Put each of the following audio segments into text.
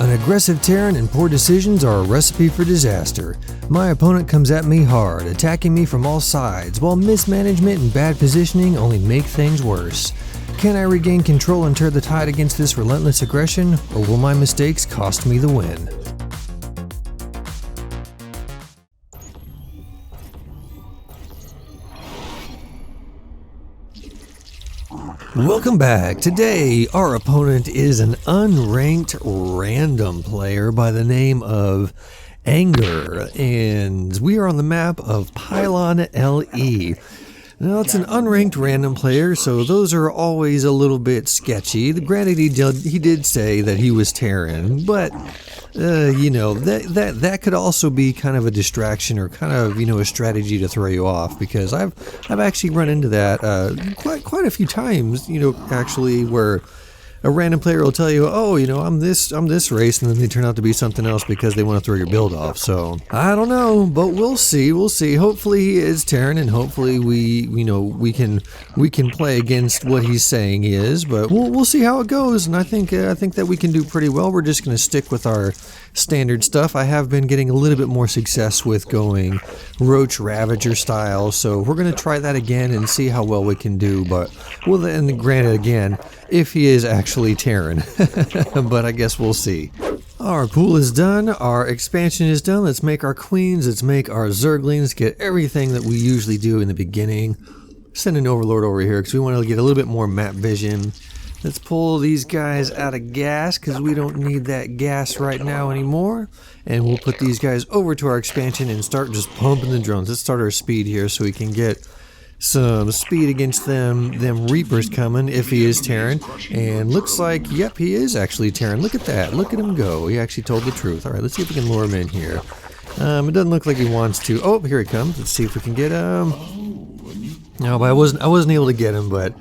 An aggressive Terran and poor decisions are a recipe for disaster. My opponent comes at me hard, attacking me from all sides, while mismanagement and bad positioning only make things worse. Can I regain control and turn the tide against this relentless aggression, or will my mistakes cost me the win? Welcome back. Today, our opponent is an unranked random player by the name of Anger, and we are on the map of Pylon LE. Now, it's an unranked random player, so those are always a little bit sketchy. Granted, he did say that he was Terran, but you know, that could also be kind of a distraction or kind of, you know, a strategy to throw you off, because I've actually run into that quite a few times, you know, actually, where a random player will tell you, oh, you know, I'm this race, and then they turn out to be something else because they want to throw your build off. So I don't know, but we'll see. Hopefully he is Terran, and hopefully we can play against what he's saying he is. But we'll see how it goes, and I think that we can do pretty well. We're just going to stick with our standard stuff. I have been getting a little bit more success with going Roach Ravager style, so we're going to try that again and see how well we can do. But well, and granted, again, if he is actually Terran, but I guess we'll see. Our pool is done, our expansion is done. Let's make our queens, let's make our zerglings, get everything that we usually do in the beginning. Send an overlord over here because we want to get a little bit more map vision. Let's pull these guys out of gas because we don't need that gas right now anymore. And we'll put these guys over to our expansion and start just pumping the drones. Let's start our speed here so we can get some speed against them Reapers coming if he is Terran. And looks like, yep, he is actually Terran. Look at that. Look at him go. He actually told the truth. All right, let's see if we can lure him in here. It doesn't look like he wants to. Oh, here he comes. Let's see if we can get him. No, but I wasn't able to get him, but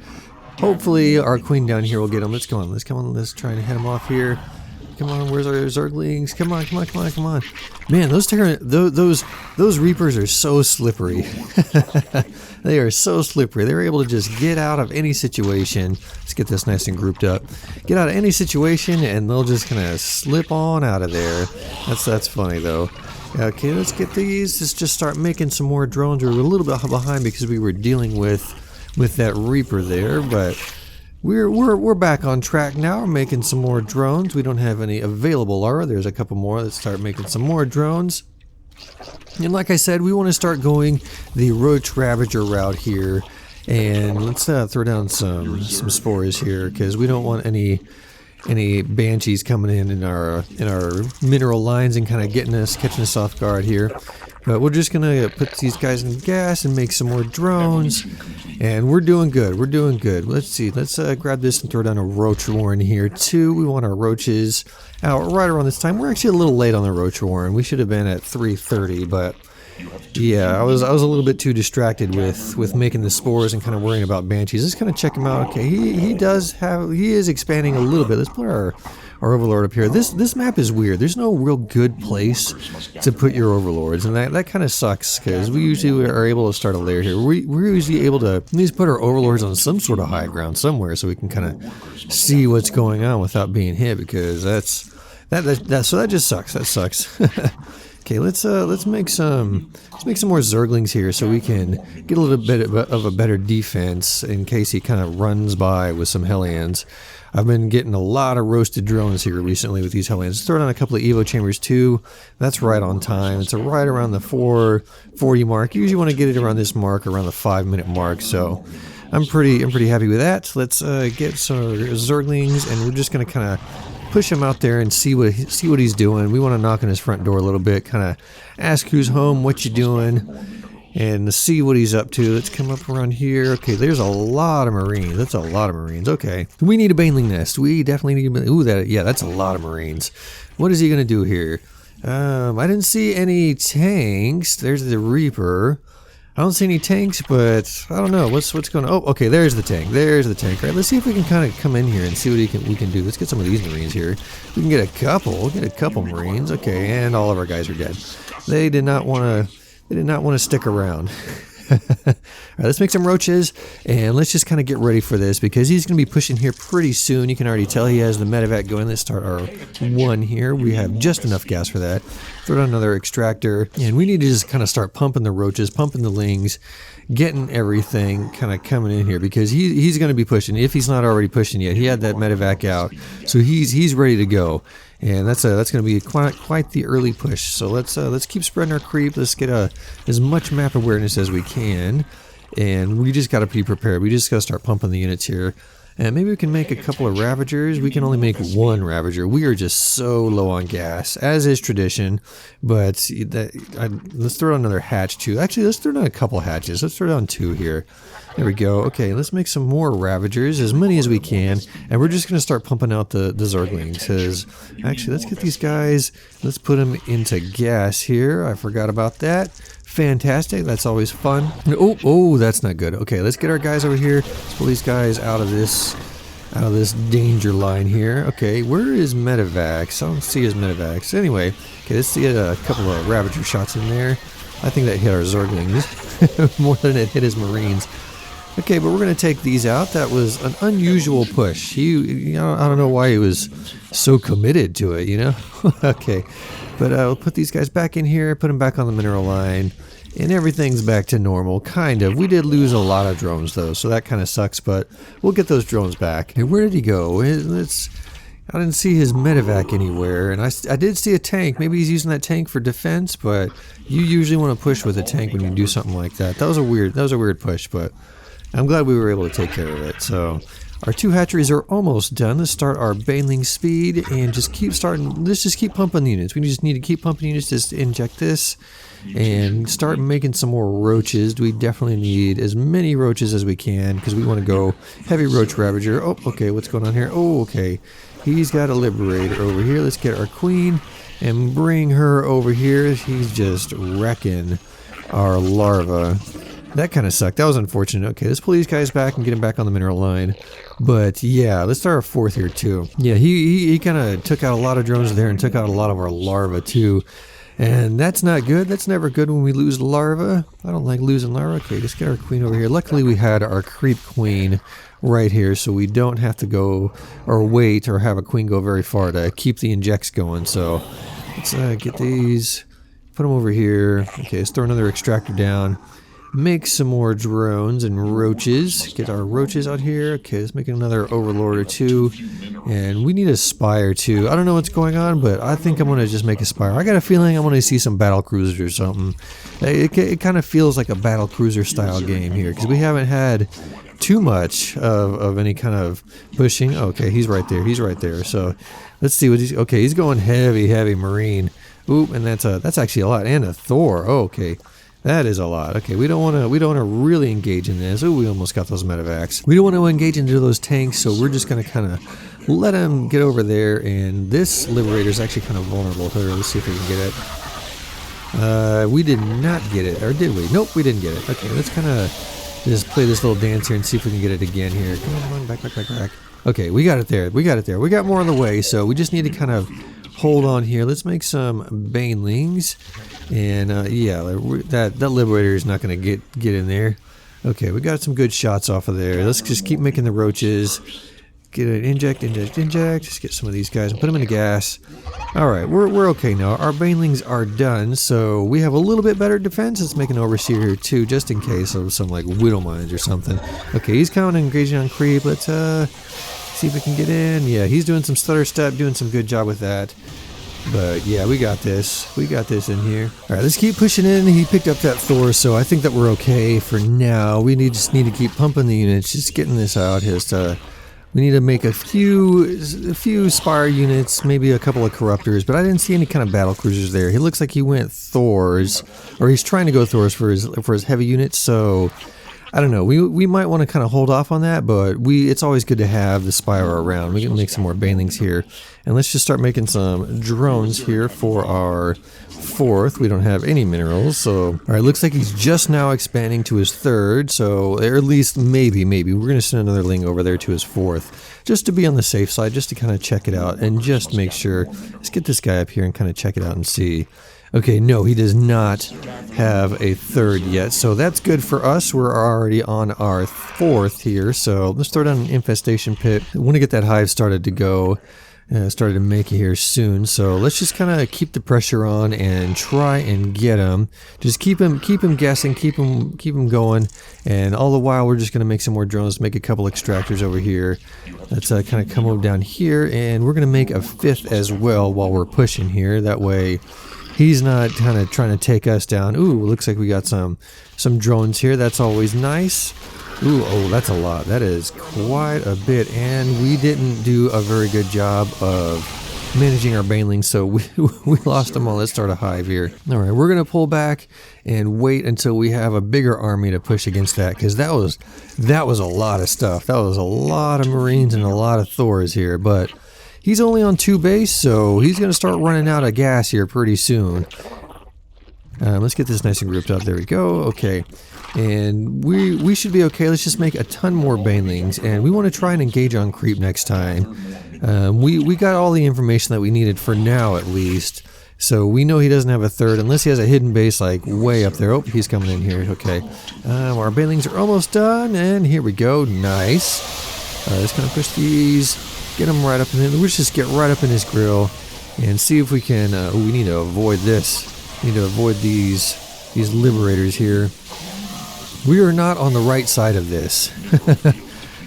hopefully our queen down here will get him. Let's go on. Let's try and head him off here. Come on, where's our zerglings? Come on. Man, those Reapers are so slippery. They are so slippery. They're able to just get out of any situation. Let's get this nice and grouped up. Get out of any situation and they'll just kind of slip on out of there. That's funny though. Okay, let's get these. Let's just start making some more drones. We're a little bit behind because we were dealing with that Reaper there, but we're back on track now. We're making some more drones. We don't have any available, there's a couple more. Let's start making some more drones. And like I said, we want to start going the Roach Ravager route here, and let's throw down some spores here because we don't want any banshees coming in our mineral lines and kind of catching us off guard here. But we're just gonna put these guys in gas and make some more drones, and we're doing good. Let's see. Let's grab this and throw down a roach warren here too. We want our roaches out right around this time. We're actually a little late on the roach warren. We should have been at 3:30, but yeah, I was a little bit too distracted with making the spores and kind of worrying about banshees. Let's kind of check him out. Okay, he is expanding a little bit. Let's put our overlord up here. This map is weird. There's no real good place to put your overlords, and that kind of sucks because we usually are able to start a layer here. We're usually able to at least put our overlords on some sort of high ground somewhere so we can kind of see what's going on without being hit, because so that just sucks. That sucks. Okay, let's make some more zerglings here so we can get a little bit of a better defense in case he kind of runs by with some Hellions. I've been getting a lot of roasted drones here recently with these Hellions. Throw down a couple of Evo chambers too. That's right on time. It's right around the 4:40 mark. You usually want to get it around this mark, around the 5-minute mark. So I'm pretty happy with that. Let's get some zerglings, and we're just gonna kind of push him out there and see what he's doing. We want to knock on his front door a little bit, kind of ask who's home, what you doing, and see what he's up to. Let's come up around here. Okay, there's a lot of Marines. That's a lot of Marines. Okay, we need a Baneling nest. We definitely need a... Ooh, that's a lot of Marines. What is he gonna do here? I didn't see any tanks. There's the Reaper. I don't see any tanks, but I don't know what's going on. Oh, okay, there's the tank. All right, let's see if we can kind of come in here and see what we can do. Let's get some of these Marines here. We can get a couple Marines. Okay, and all of our guys are dead. They did not want to stick around. Alright, let's make some roaches, and let's just kind of get ready for this, because he's going to be pushing here pretty soon. You can already tell he has the medevac going. Let's start our one here. We have just enough gas for that. Throw down another extractor, and we need to just kind of start pumping the roaches, pumping the lings, getting everything kind of coming in here, because he's going to be pushing, if he's not already pushing yet. He had that medevac out, so he's ready to go. And that's going to be quite the early push. So let's keep spreading our creep. Let's get as much map awareness as we can, and we just got to be prepared. We just got to start pumping the units here, and maybe we can make a couple of Ravagers. We can only make one Ravager. We are just so low on gas, as is tradition. But let's throw down another hatch too. Actually, let's throw down a couple hatches. Let's throw down 2 here. There we go. Okay, let's make some more Ravagers, as many as we can, and we're just going to start pumping out the Zerglings. Because actually, let's get these guys, let's put them into gas here. I forgot about that. Fantastic. That's always fun. Oh, that's not good. Okay, let's get our guys over here. Let's pull these guys out of this danger line here. Okay, where is Medevacs? I don't see his Medevacs. Anyway, okay, let's get a couple of Ravager shots in there. I think that hit our Zerglings more than it hit his Marines. Okay, but we're going to take these out. That was an unusual push. I don't know why he was so committed to it, you know? Okay, but we'll put these guys back in here, put them back on the mineral line, and everything's back to normal, kind of. We did lose a lot of drones, though, so that kind of sucks, but we'll get those drones back. Hey, where did he go? I didn't see his medevac anywhere, and I did see a tank. Maybe he's using that tank for defense, but you usually want to push with a tank when you do something like that. That was a weird push, but I'm glad we were able to take care of it. So our 2 hatcheries are almost done. Let's start our baneling speed and just keep starting. Let's just keep pumping the units. We just need to keep pumping units. Just inject this and start making some more roaches. We definitely need as many roaches as we can, because we want to go heavy roach ravager. Oh, okay, what's going on here? Oh, okay, he's got a liberator over here. Let's get our queen and bring her over here. He's just wrecking our larva. That kind of sucked. That was unfortunate. Okay, let's pull these guys back and get them back on the mineral line. But yeah, let's start our 4th here too. Yeah, he kind of took out a lot of drones there and took out a lot of our larva too. And that's not good. That's never good when we lose larva. I don't like losing larva. Okay, just get our queen over here. Luckily, we had our creep queen right here, so we don't have to go or wait or have a queen go very far to keep the injects going. So let's get these, put them over here. Okay, let's throw another extractor down. Make some more drones and roaches. Get our roaches out here. Okay, let's make another overlord or 2. And we need a spire too. I don't know what's going on, but I think I'm going to just make a spire. I got a feeling I'm going to see some battle cruisers or something. It kind of feels like a battle cruiser style game here, because we haven't had too much of any kind of pushing. Okay, he's right there. He's right there. So let's see what he's... Okay, he's going heavy Marine. Oop, and that's actually a lot. And a Thor. Oh, okay. That is a lot. Okay, we don't want to really engage in this. Oh, we almost got those medevacs. We don't want to engage into those tanks, so we're just going to kind of let them get over there. And this liberator is actually kind of vulnerable here. Let's see if we can get it. We did not get it, or did we? Nope, we didn't get it. Okay, let's kind of just play this little dance here and see if we can get it again here. Come on, back. Okay, we got it there. We got more on the way, so we just need to kind of hold on here. Let's make some banelings, and yeah, that liberator is not going to get in there. Okay, we got some good shots off of there. Let's just keep making the roaches. Get an inject. Just get some of these guys and put them in the gas. All right, we're okay now. Our banelings are done, so we have a little bit better defense. Let's make an overseer here too, just in case of some like widow mines or something. Okay, he's kind of engaging on creep. Let's see if we can get in. Yeah, he's doing some stutter step, doing some good job with that. But yeah, we got this. We got this in here. All right, let's keep pushing in. He picked up that Thor, so I think that we're okay for now. We just need to keep pumping the units, just getting this out. We need to make a few Spire units, maybe a couple of Corruptors, but I didn't see any kind of battle cruisers there. He looks like he went Thors, or he's trying to go Thors for his heavy units. So I don't know. We might want to kind of hold off on that, but it's always good to have the Spire around. We can make some more banelings here, And let's just start making some drones here for our 4th. We don't have any minerals, so alright, looks like he's just now expanding to his 3rd, so or at least maybe we're gonna send another ling over there to his 4th, just to be on the safe side, just to kind of check it out and just make sure. Let's get this guy up here and kind of check it out and see. Okay, no, he does not have a 3rd yet, so that's good for us. We're already on our 4th here, so let's throw down an infestation pit. I want to get that hive started to go. Started to make it here soon, so let's just kind of keep the pressure on and try and get him. Just keep him guessing, keep him going, and all the while we're just gonna make some more drones, make a couple extractors over here. Let's kind of come over down here, and we're gonna make a 5th as well while we're pushing here. That way he's not kind of trying to take us down. Ooh, looks like we got some drones here. That's always nice. Ooh, oh, that's a lot. That is quite a bit, and we didn't do a very good job of managing our banelings, so we lost them all. Let's start a hive here. All right, we're gonna pull back and wait until we have a bigger army to push against that, because that was a lot of stuff. That was a lot of Marines and a lot of Thors here, but he's only on 2 base, so he's gonna start running out of gas here pretty soon. Let's get this nice and grouped up. There we go. Okay. And we should be okay. Let's just make a ton more banelings, and we want to try and engage on creep next time. We got all the information that we needed for now, at least. So we know he doesn't have a 3rd unless he has a hidden base like way up there. Oh, he's coming in here. Okay. Our banelings are almost done, and here we go. Nice. Let's kind of push these, get them right up in there. Let's just get right up in his grill and see if we can. We need to avoid this. We need to avoid these liberators here. We are not on the right side of this.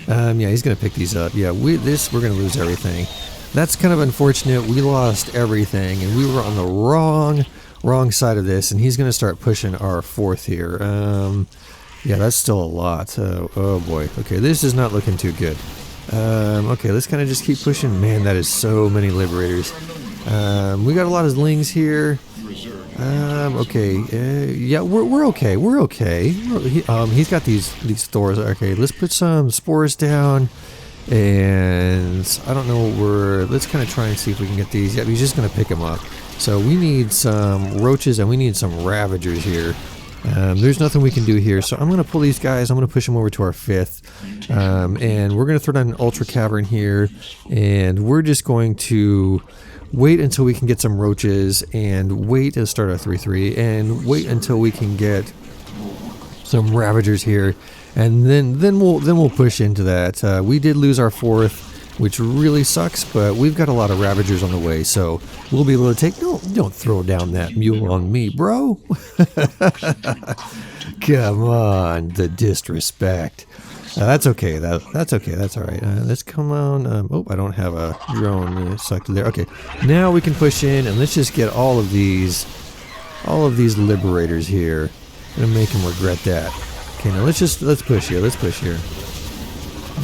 Yeah, he's gonna pick these up. Yeah, we're gonna lose everything. That's kind of unfortunate. We lost everything, and we were on the wrong side of this. And he's gonna start pushing our 4th here. Yeah, that's still a lot. Oh boy. Okay, this is not looking too good. Okay, let's kind of just keep pushing. Man, that is so many liberators. We got a lot of lings here. Okay, yeah, we're okay. We're okay. He's got these Thors. Okay, let's put some spores down, and I don't know where. Let's kind of try and see if we can get these. Yeah, he's just gonna pick them up. So we need some roaches and we need some ravagers here. There's nothing we can do here, so I'm gonna pull these guys. I'm gonna push them over to our 5th, and we're gonna throw down an ultra cavern here, and we're just going to wait until we can get some roaches, and wait to start our 3-3, and wait until we can get some ravagers here, and then we'll push into that. We did lose our 4th, which really sucks, but we've got a lot of ravagers on the way, so we'll be able to take. Don't throw down that mule on me, bro. Come on, the disrespect. That's okay. That's okay. That's all right. Let's come on. Oh, I don't have a drone selected there. Okay, now we can push in, and let's just get all of these liberators here. I'm gonna make him regret that. Okay, now let's push here. Let's push here.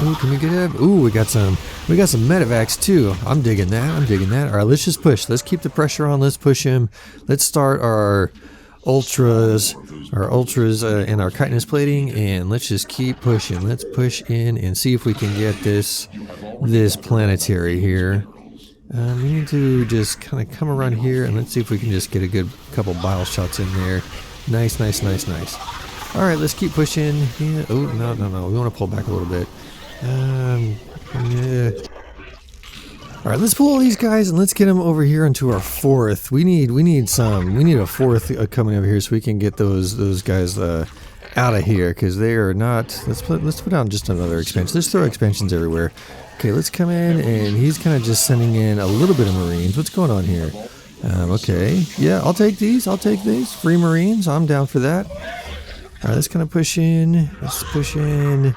Ooh, can we get him? Ooh, we got some medevacs too. I'm digging that. All right, let's just push. Let's keep the pressure on. Let's push him. Let's start our ultras and our chitinous plating, and let's just keep pushing. Let's push in and see if we can get this planetary here. We need to just kind of come around here, and let's see if we can just get a good couple bile shots in there. Nice. All right, let's keep pushing. Yeah. Oh, no. We want to pull back a little bit. Yeah. All right, let's pull all these guys and let's get them over here into our 4th. We need a 4th coming over here so we can get those guys out of here, because they are not. Let's put down just another expansion. Let's throw expansions everywhere. Okay, let's come in, and he's kind of just sending in a little bit of Marines. What's going on here? Okay, yeah, I'll take these. Free Marines. I'm down for that. All right, let's kind of push in. Let's push in,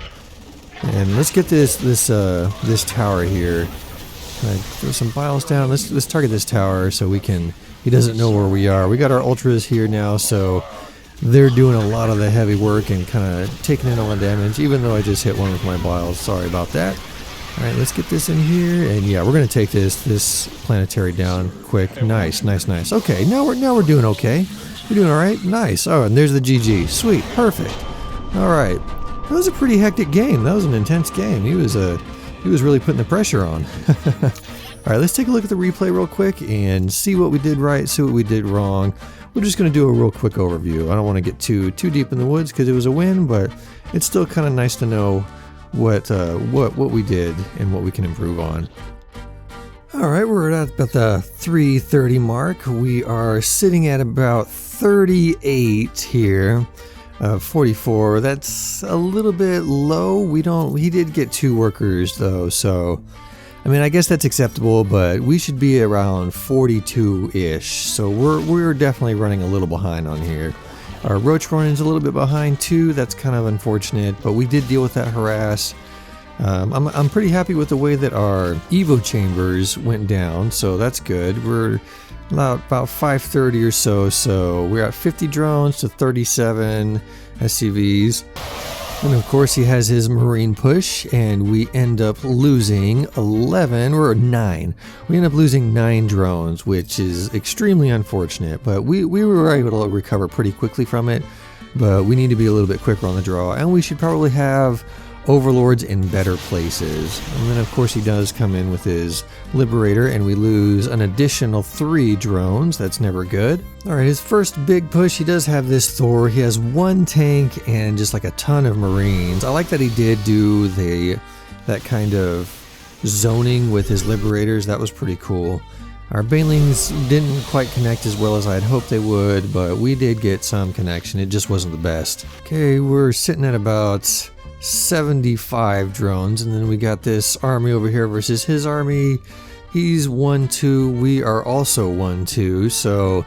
and let's get this tower here. Throw some biles down. Let's target this tower so he doesn't know where we are. We got our ultras here now, so they're doing a lot of the heavy work and kind of taking in all the damage, even though I just hit one with my biles. Sorry about that. All right, let's get this in here, and yeah, we're gonna take this planetary down quick. Nice. Okay, now we're doing okay. We're doing all right. Nice. Oh, and there's the GG. Sweet. Perfect. All right. That was a pretty hectic game. That was an intense game. He was really putting the pressure on. All right, let's take a look at the replay real quick and see what we did right, see what we did wrong. We're just going to do a real quick overview. I don't want to get too deep in the woods because it was a win, but it's still kind of nice to know what we did and what we can improve on. All right, we're at about the 3:30 mark. We are sitting at about 38 here. 44. That's a little bit low. He did get 2 workers though, so I mean, I guess that's acceptable, but we should be around 42-ish. So we're definitely running a little behind on here. Our roach running's a little bit behind too. That's kind of unfortunate, but we did deal with that harass. I'm pretty happy with the way that our Evo chambers went down, so that's good. We're about 530 or so we're at 50 drones to 37 SCVs. And of course he has his marine push, and we end up losing 11 or 9. We end up losing 9 drones, which is extremely unfortunate, but we were able to recover pretty quickly from it. But we need to be a little bit quicker on the draw, and we should probably have overlords in better places. And then of course he does come in with his liberator, and we lose an additional 3 drones. That's never good. All right, his first big push, he does have this Thor. He has 1 tank and just like a ton of marines. I like that he did do that kind of zoning with his liberators. That was pretty cool. Our banelings didn't quite connect as well as I'd hoped they would, but we did get some connection. It just wasn't the best. Okay, we're sitting at about 75 drones, and then we got this army over here versus his army. He's 1-2. We are also 1-2, so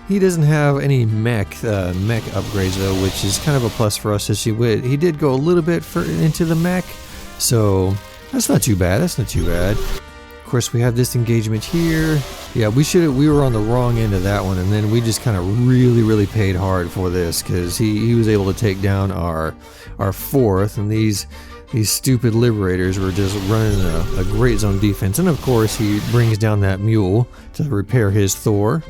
he doesn't have any mech upgrades though, which is kind of a plus for us. As he did go a little bit into the mech, so that's not too bad. That's not too bad. Of course, we have this engagement here. Yeah, we were on the wrong end of that one, and then we just kind of really paid hard for this because he was able to take down our 4th, and these stupid liberators were just running a great zone defense. And of course he brings down that mule to repair his Thor.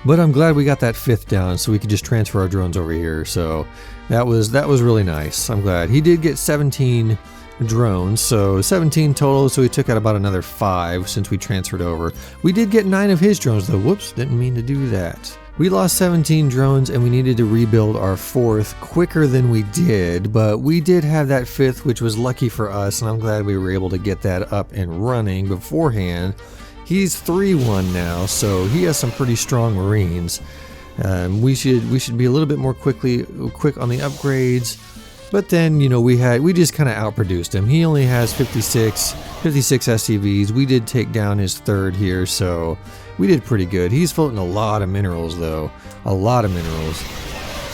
But I'm glad we got that 5th down so we could just transfer our drones over here. So that was really nice. I'm glad. He did get 17 drones, so 17 total, so we took out about another 5 since we transferred over. We did get 9 of his drones though. Whoops, didn't mean to do that. We lost 17 drones, and we needed to rebuild our 4th quicker than we did, but we did have that 5th, which was lucky for us, and I'm glad we were able to get that up and running beforehand. He's 3-1 now, so he has some pretty strong marines. We should be a little bit more quick on the upgrades. But then, you know, we just kind of outproduced him. He only has 56 SCVs. We did take down his 3rd here, so we did pretty good. He's floating a lot of minerals though. A lot of minerals.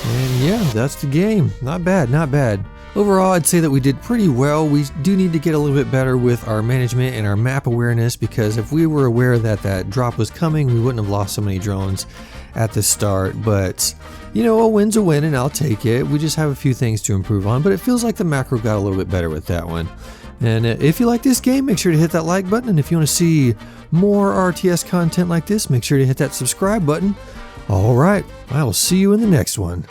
And yeah, that's the game. Not bad, not bad. Overall, I'd say that we did pretty well. We do need to get a little bit better with our management and our map awareness, because if we were aware that that drop was coming, we wouldn't have lost so many drones at the start. But you know, a win's a win, and I'll take it. We just have a few things to improve on, but it feels like the macro got a little bit better with that one. And if you like this game, make sure to hit that like button, and if you want to see more RTS content like this, make sure to hit that subscribe button. All right, I will see you in the next one.